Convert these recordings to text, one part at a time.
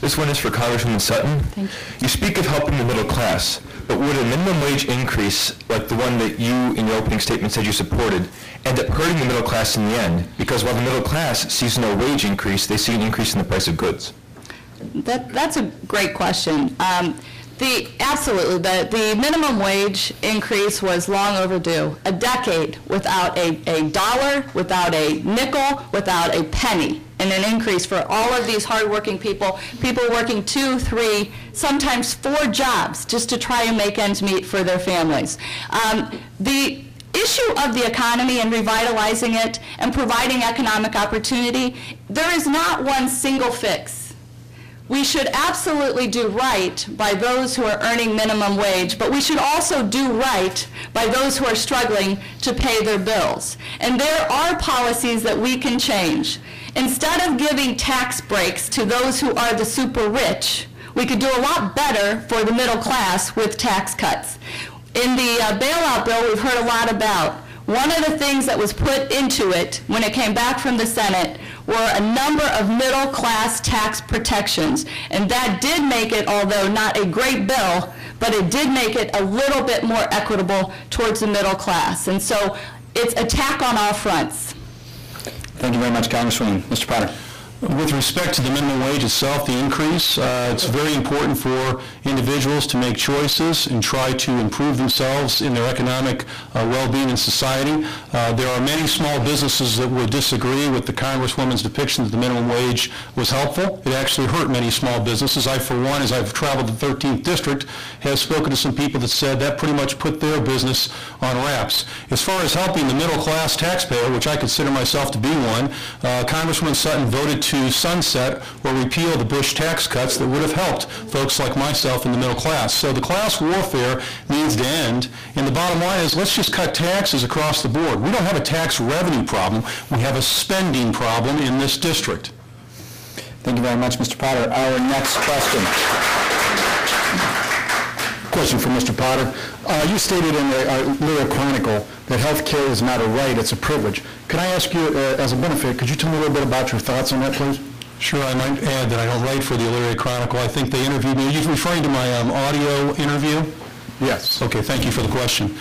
This one is for Congresswoman Sutton. Thank you. You speak of helping the middle class, but would a minimum wage increase, like the one that you in your opening statement said you supported, end up hurting the middle class in the end? Because while the middle class sees no wage increase, they see an increase in the price of goods. That's a great question. Absolutely, the minimum wage increase was long overdue. A decade without a dollar, without a nickel, without a penny, and an increase for all of these hardworking people working 2, 3, sometimes 4 jobs just to try and make ends meet for their families. The issue of the economy and revitalizing it and providing economic opportunity, there is not one single fix. We should absolutely do right by those who are earning minimum wage, but we should also do right by those who are struggling to pay their bills. And there are policies that we can change. Instead of giving tax breaks to those who are the super rich, we could do a lot better for the middle class with tax cuts. In the bailout bill, we've heard a lot about. One of the things that was put into it when it came back from the Senate were a number of middle-class tax protections. And that did make it, although not a great bill, but it did make it a little bit more equitable towards the middle class. And so it's attack on all fronts. Thank you very much, Congresswoman. Mr. Potter. With respect to the minimum wage itself, the increase, it's very important for individuals to make choices and try to improve themselves in their economic well-being in society. There are many small businesses that would disagree with the Congresswoman's depiction that the minimum wage was helpful. It actually hurt many small businesses. I, for one, as I've traveled the 13th District, have spoken to some people that said that pretty much put their business on wraps. As far as helping the middle-class taxpayer, which I consider myself to be one, Congresswoman Sutton voted to sunset or repeal the Bush tax cuts that would have helped folks like myself in the middle class. So the class warfare needs to end, and the bottom line is let's just cut taxes across the board. We don't have a tax revenue problem. We have a spending problem in this district. Thank you very much, Mr. Potter. Our next question. Question for Mr. Potter. You stated in the Lyra Chronicle that health care is not a right, it's a privilege. Can I ask you, as a benefit, could you tell me a little bit about your thoughts on that, please? Sure. I might add that I don't write for the Elyria Chronicle. I think they interviewed me. Are you referring to my audio interview? Yes. Okay, thank you for the question.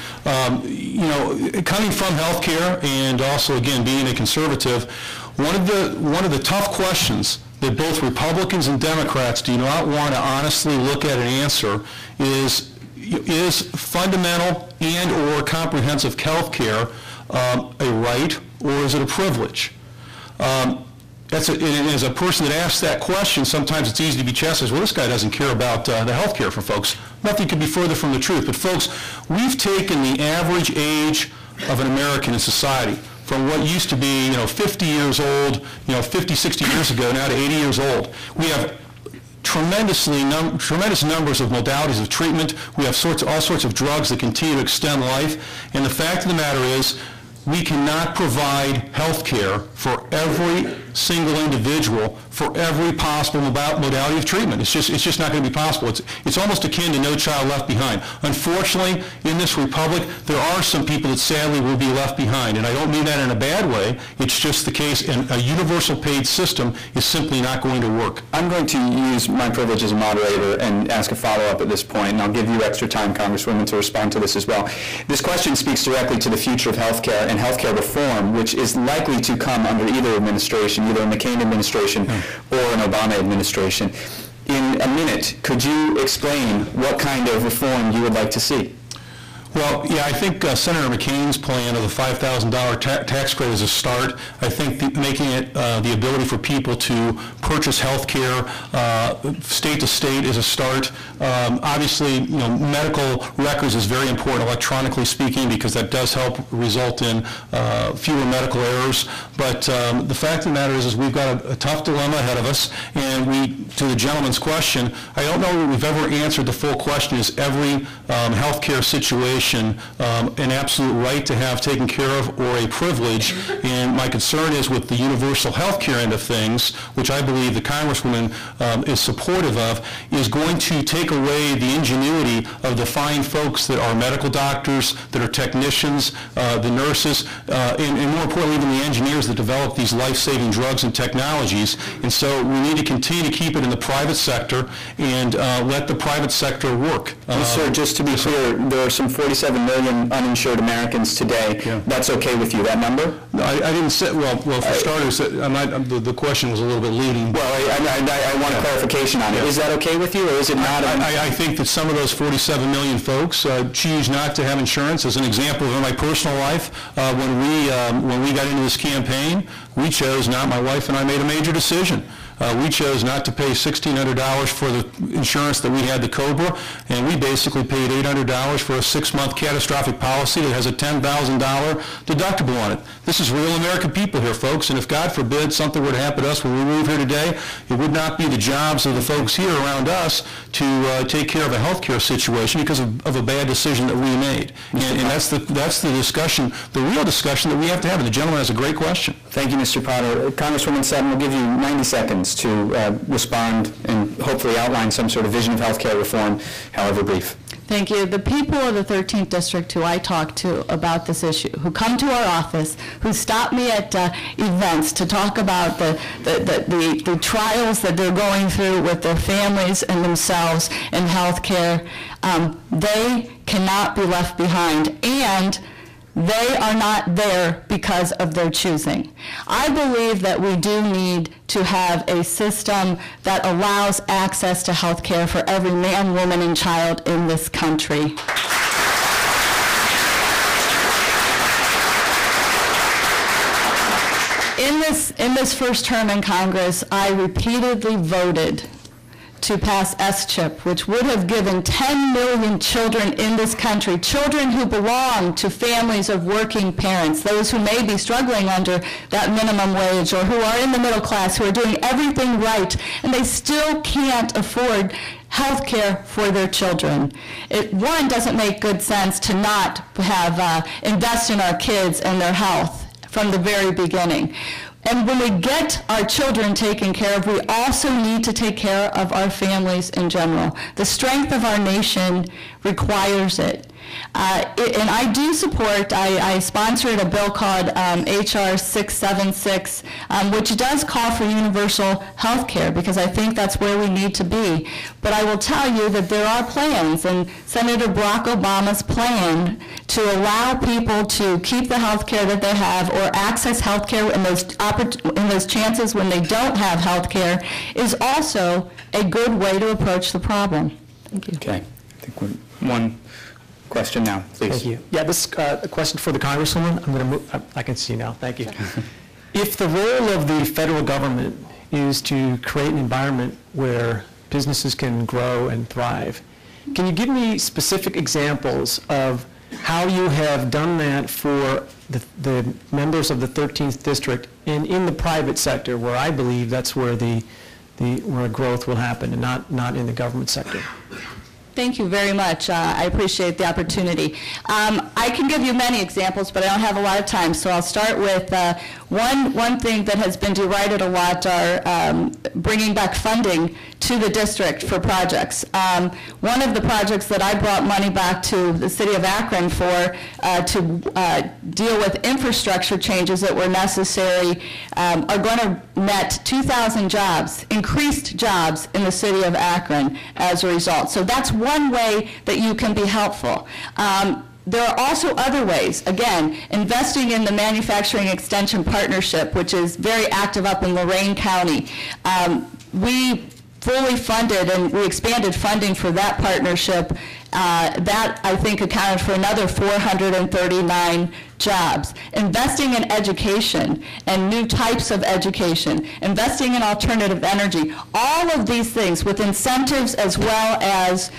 You know, coming from healthcare and also, again, being a conservative, one of the tough questions that both Republicans and Democrats do not want to honestly look at and answer is fundamental and or comprehensive health care a right or is it a privilege? As a person that asks that question, sometimes it's easy to be chastised. Well, this guy doesn't care about the health care for folks. Nothing could be further from the truth. But folks, we've taken the average age of an American in society from what used to be, 50 years old, 50, 60 years ago, now to 80 years old. We have tremendous numbers of modalities of treatment. We have all sorts of drugs that continue to extend life. And the fact of the matter is, we cannot provide health care for every single individual for every possible modality of treatment. It's just not going to be possible. It's almost akin to No Child Left Behind. Unfortunately, in this republic, there are some people that sadly will be left behind, and I don't mean that in a bad way. It's just the case, and a universal paid system is simply not going to work. I'm going to use my privilege as a moderator and ask a follow-up at this point, and I'll give you extra time, Congresswoman, to respond to this as well. This question speaks directly to the future of healthcare and healthcare reform, which is likely to come under either administration, either a McCain administration or an Obama administration. In a minute, could you explain what kind of reform you would like to see? Well, yeah, I think Senator McCain's plan of the $5,000 tax credit is a start. I think making it the ability for people to purchase health care state to state is a start. Obviously, medical records is very important, electronically speaking, because that does help result in fewer medical errors. But the fact of the matter is we've got a tough dilemma ahead of us. And to the gentleman's question, I don't know that we've ever answered the full question, is every health care situation population an absolute right to have taken care of or a privilege. And my concern is with the universal health care end of things, which I believe the Congresswoman is supportive of, is going to take away the ingenuity of the fine folks that are medical doctors, that are technicians, the nurses, and more importantly, even the engineers that develop these life-saving drugs and technologies. And so we need to continue to keep it in the private sector and let the private sector work. Sir, just to be clear, there are some 47 million uninsured Americans today. Yeah. That's okay with you, that number? No, I didn't say, well, for starters, the question was a little bit leading. Well, I want a clarification on it. Is that okay with you, or is it not? I think that some of those 47 million folks choose not to have insurance. As an example, in my personal life, when we got into this campaign, we chose not, my wife and I made a major decision. We chose not to pay $1,600 for the insurance that we had, the COBRA, and we basically paid $800 for a 6-month catastrophic policy that has a $10,000 deductible on it. This is real American people here, folks, and if God forbid something were to happen to us when we move here today, it would not be the jobs of the folks here around us to take care of a health care situation because of a bad decision that we made. And that's the discussion, the real discussion that we have to have, and the gentleman has a great question. Thank you, Mr. Potter. Congresswoman Sutton, we'll give you 90 seconds to respond and hopefully outline some sort of vision of health care reform, however brief. Thank you. The people of the 13th District who I talk to about this issue, who come to our office, who stop me at events to talk about the trials that they're going through with their families and themselves in health care, they cannot be left behind, and they are not there because of their choosing. I believe that we do need to have a system that allows access to health care for every man, woman, and child in this country. In this first term in Congress, I repeatedly voted to pass S-CHIP, which would have given 10 million children in this country, children who belong to families of working parents, those who may be struggling under that minimum wage or who are in the middle class, who are doing everything right, and they still can't afford health care for their children. One, doesn't make good sense to not have invest in our kids and their health from the very beginning. And when we get our children taken care of, we also need to take care of our families in general. The strength of our nation requires it. And I do support, I sponsored a bill called HR 676, which does call for universal health care, because I think that's where we need to be. But I will tell you that there are plans, and Senator Barack Obama's plan to allow people to keep the health care that they have or access health care in those chances when they don't have health care is also a good way to approach the problem. Thank you. Okay. I think one question now, please. Thank you. Yeah, this a question for the Congresswoman. I'm going to move. I can see now. Thank you. If the role of the federal government is to create an environment where businesses can grow and thrive, can you give me specific examples of how you have done that for the members of the 13th District and in the private sector, where I believe that's where where growth will happen, and not in the government sector? Thank you very much. I appreciate the opportunity. I can give you many examples, but I don't have a lot of time, so I'll start with one thing that has been derided a lot are bringing back funding to the district for projects. One of the projects that I brought money back to the city of Akron for to deal with infrastructure changes that were necessary are going to net 2,000 jobs, increased jobs in the city of Akron as a result. So that's one way that you can be helpful. There are also other ways. Again, investing in the Manufacturing Extension Partnership, which is very active up in Lorain County. We fully funded and we expanded funding for that partnership. That, I think, accounted for another 439 jobs. Investing in education and new types of education, investing in alternative energy, all of these things with incentives as well as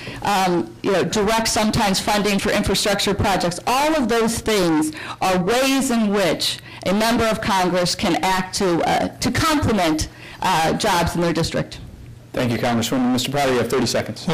direct sometimes funding for infrastructure projects, all of those things are ways in which a member of Congress can act to complement jobs in their district. Thank you, Congresswoman. Mr. Potter, you have 30 seconds.